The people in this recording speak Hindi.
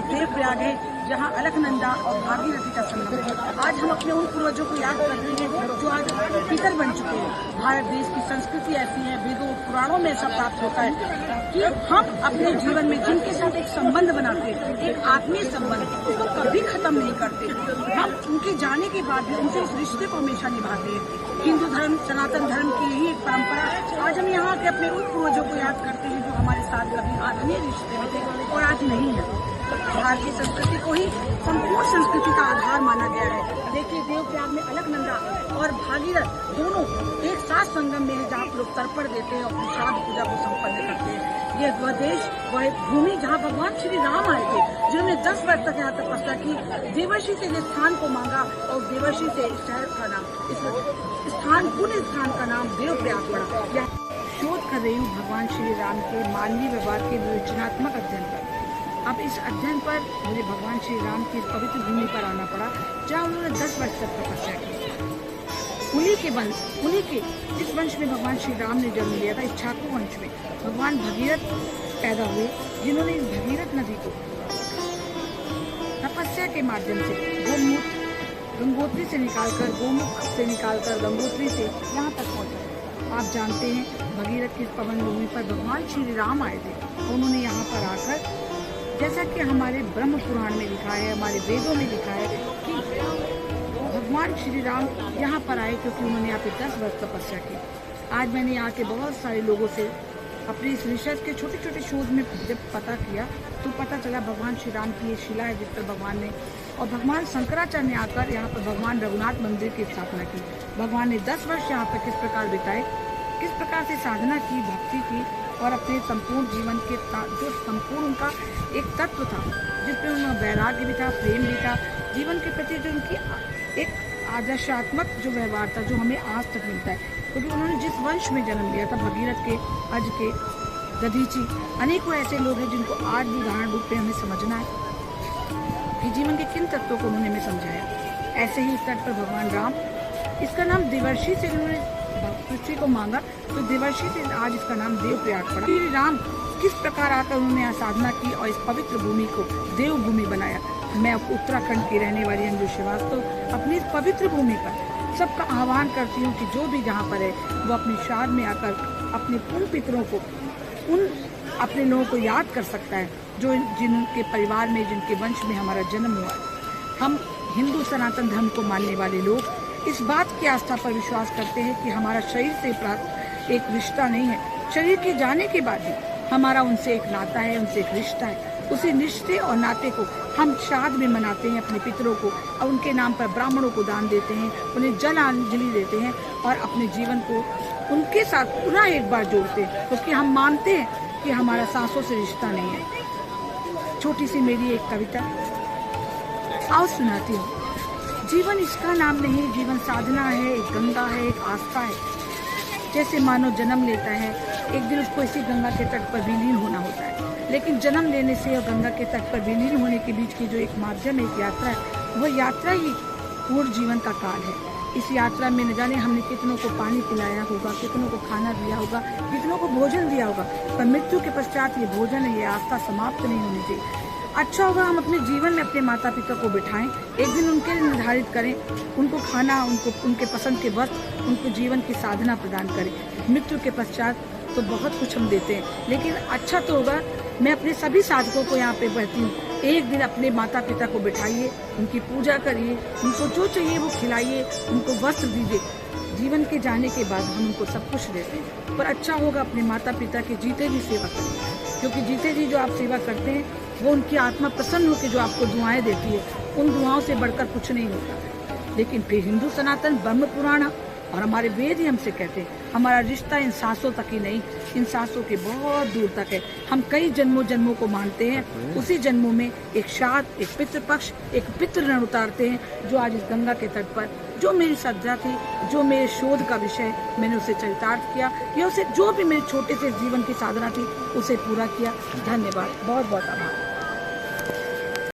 देवप्रयाग है, जहाँ अलकनंदा और भागीरथी का संगम है। आज हम अपने उन पूर्वजों को याद कर रहे हैं जो आज पितर बन चुके हैं। भारत देश की संस्कृति ऐसी है, वेदों पुराणों में ऐसा प्राप्त होता है कि हम अपने जीवन में जिनके साथ एक संबंध बनाते हैं, एक आत्मीय संबंध, उसको कभी खत्म नहीं करते। हम उनके जाने के बाद भी उनसे इस रिश्ते को हमेशा निभाते हैं। हिंदू धर्म, सनातन धर्म की यही एक परंपरा। आज हम यहाँ के अपने उन पूर्वजों को याद करते हैं जो हमारे साथ कभी आत्मीय रिश्ते में थे और आज नहीं है। भारतीय संस्कृति को ही संपूर्ण संस्कृति का आधार माना गया है। देखिए, देवप्रयाग में अलकनंदा और भागीरथ दोनों एक साथ संगम में है, जहाँ लोग तर्पण देते हैं और अपनी श्राद्ध पूजा को संपन्न करते हैं। यह वह देश, वह भूमि जहाँ भगवान श्री राम आए थे, जिन्होंने 10 वर्ष तक यहाँ तपस्या की। देवर्षि से इस स्थान को मांगा और देवर्षि से इस शहर का नाम, इस स्थान, पुण्य स्थान का नाम देवप्रयाग पड़ा। शोध कर रही हूँ भगवान श्री राम के मानवीय व्यवहार के विवेचनात्मक अध्ययन पर। अब इस अध्ययन पर मुझे भगवान श्री राम की पवित्र भूमि पर आना पड़ा, जहाँ उन्होंने 10 वर्ष तक तपस्या की। उन्हीं के जिस वंश में भगवान श्री राम ने जन्म लिया था, इस इक्ष्वाकु वंश में भगवान भगीरथ पैदा हुए, जिन्होंने इस भगीरथ नदी को तपस्या के माध्यम से गोमूत्र गंगोत्री से निकालकर, गोमुख से निकालकर गंगोत्री से यहाँ तक पहुँचा। आप जानते हैं, भगीरथ की पवन भूमि पर भगवान श्री राम आए थे। उन्होंने यहाँ पर आकर, जैसा कि हमारे ब्रह्म पुराण में लिखा है, हमारे वेदों में लिखा है कि भगवान श्री राम यहाँ पर आए क्योंकि उन्होंने यहाँ पे 10 वर्ष तपस्या की। आज मैंने यहाँ के बहुत सारे लोगों से अपनी इस रिसर्च के छोटे छोटे शोध में जब पता किया तो पता चला भगवान श्री राम की ये शिला है जिस पर भगवान ने और भगवान शंकराचार्य ने आकर यहाँ पर भगवान रघुनाथ मंदिर की स्थापना की। भगवान ने 10 वर्ष यहाँ पर किस प्रकार बिताए, किस प्रकार से साधना की, भक्ति की और अपने संपूर्ण जीवन के जो संपूर्ण उनका एक तत्व था जिसमें उनका वैराग्य भी था, प्रेम भी था, जीवन के प्रति जो उनकी एक आदर्शात्मक जो व्यवहार था जो हमें आज तक मिलता है। क्योंकि उन्होंने जिस वंश में जन्म लिया था, भगीरथ के, अज के, दधीची, अनेकों ऐसे लोग हैं जिनको आज भी उदाहरण रूप में हमें समझना है कि जीवन के किन तत्वों को उन्होंने हमें समझाया। ऐसे ही इस तट पर भगवान राम, इसका नाम देवर्षि से उन्होंने पृथ्वी को मांगा तो देवर्षि से आज इसका नाम देवप्रयाग पड़ा। श्री राम किस प्रकार आकर उन्होंने यहाँ साधना की और इस पवित्र भूमि को देवभूमि बनाया। मैं उत्तराखंड की रहने वाली अंजू श्रीवास्तव अपनी इस पवित्र भूमि पर सबका आह्वान करती हूँ कि जो भी जहाँ पर है वो अपनी श्राद्ध में आकर अपने पूर्ण पितरों को, उन अपने लोगों को याद कर सकता है जो जिनके परिवार में, जिनके वंश में हमारा जन्म हुआ है। हम हिंदू सनातन धर्म को मानने वाले लोग इस बात की आस्था पर विश्वास करते हैं कि हमारा शरीर से प्राप्त एक रिश्ता नहीं है, शरीर के जाने के बाद भी हमारा उनसे एक नाता है, उनसे एक रिश्ता है। उसी रिश्ते और नाते को हम श्राद्ध में मनाते हैं अपने पितरों को और उनके नाम पर ब्राह्मणों को दान देते हैं, उन्हें जलांजलि देते हैं और अपने जीवन को उनके साथ पुनः एक बार जोड़ते हैं, क्योंकि हम मानते हैं कि हमारा सांसों से रिश्ता नहीं है। छोटी सी मेरी एक कविता आओ सुनाती हूँ। जीवन इसका नाम नहीं, जीवन साधना है, एक गंगा है, एक आस्था है। जैसे मानव जन्म लेता है, एक दिन उसको इसी गंगा के तट पर विलीन होना होता है, लेकिन जन्म लेने से और गंगा के तट पर विलीन होने के बीच की जो एक माध्यम, एक यात्रा है, वह यात्रा ही पूर्ण जीवन का काल है। इस यात्रा में न जाने हमने कितनों को पानी पिलाया होगा, कितनों को खाना दिया होगा, कितनों को भोजन दिया होगा, पर मृत्यु के पश्चात ये भोजन, ये आस्था समाप्त नहीं होनी चाहिए। अच्छा होगा हम अपने जीवन में अपने माता पिता को बिठाएं, एक दिन उनके लिए निर्धारित करें, उनको खाना, उनको उनके पसंद के वस्त्र, उनको जीवन की साधना प्रदान करें। मृत्यु के पश्चात तो बहुत कुछ हम देते हैं, लेकिन अच्छा तो होगा, मैं अपने सभी साधकों को यहाँ पे कहती हूँ, एक दिन अपने माता पिता को बिठाइए, उनकी पूजा करिए, उनको जो चाहिए वो खिलाइए, उनको वस्त्र दीजिए। जीवन के जाने के बाद हम उनको सब कुछ देते हैं, पर अच्छा होगा अपने माता पिता की जीते जी सेवा करें, क्योंकि जीते जी जो आप सेवा करते हैं वो उनकी आत्मा प्रसन्न होकर जो आपको दुआएं देती है, उन दुआओं से बढ़कर कुछ नहीं होता। लेकिन फिर हिंदू सनातन ब्रह्म पुराण और हमारे वेद ही हमसे कहते हैं हमारा रिश्ता इन सांसों तक ही नहीं, इन सांसों के बहुत दूर तक है। हम कई जन्मों को मानते हैं, उसी जन्मों में एक श्राद्ध, एक पितृपक्ष, एक पितृ ऋण उतारते हैं। जो आज इस गंगा के तट पर जो मेरी श्रद्धा थी, जो मेरे शोध का विषय, मैंने उसे चरितार्थ किया या उसे जो भी मेरे छोटे से जीवन की साधना थी उसे पूरा किया। धन्यवाद, बहुत बहुत आभार।